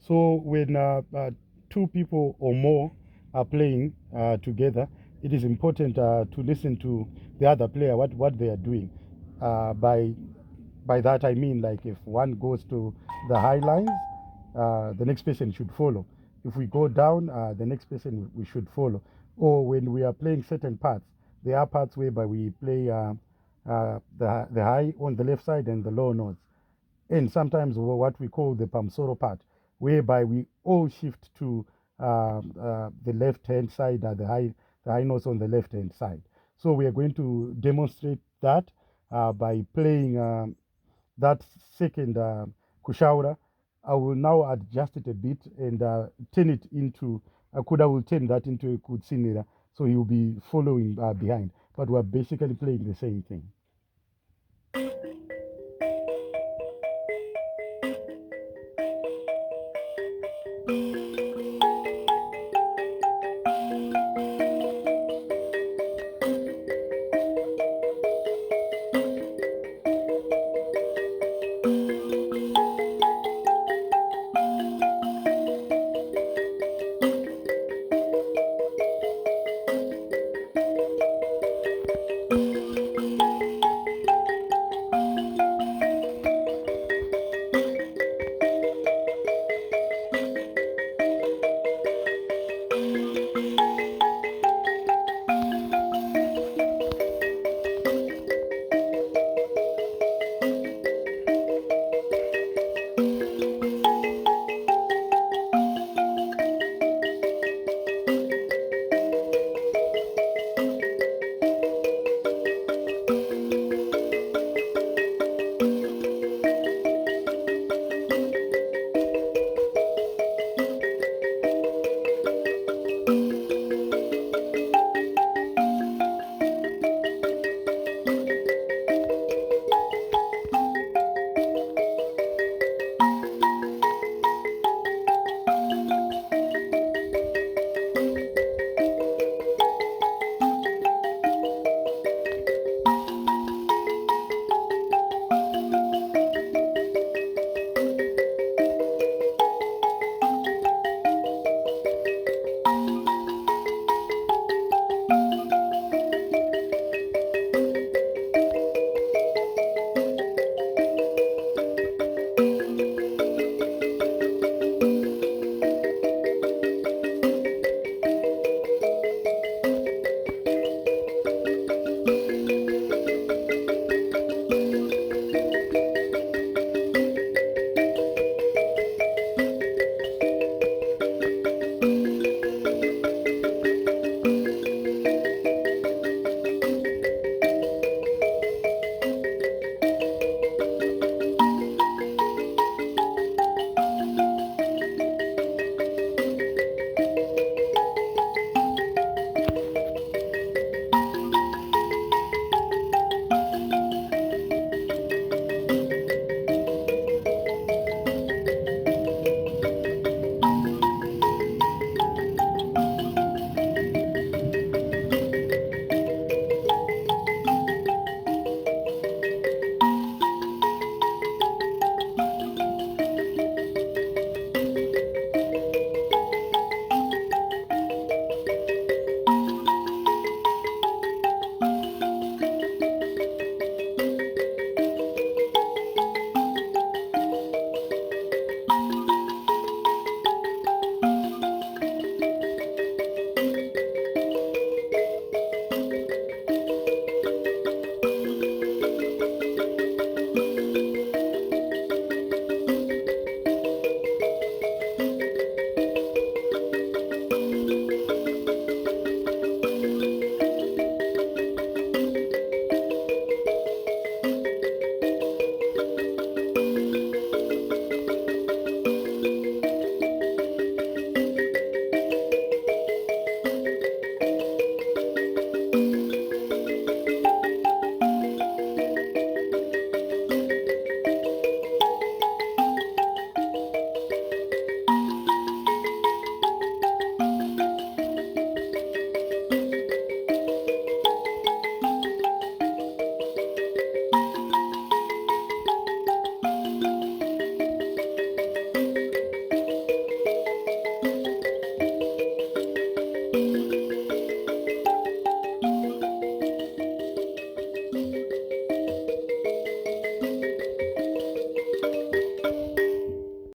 So when two people or more are playing together, it is important to listen to the other player, what they are doing. By that I mean, like, if one goes to the high lines, the next person should follow. If we go down, the next person we should follow. Or when we are playing certain parts, there are parts whereby we play the high on the left side and the low notes, and sometimes what we call the Pamsoro part, whereby we all shift to the left hand side, the high notes on the left hand side. So we are going to demonstrate that by playing that second kushaura. I will now adjust it a bit and turn it into Kuda will turn that into a kutsinira, so he will be following behind. But we're basically playing the same thing.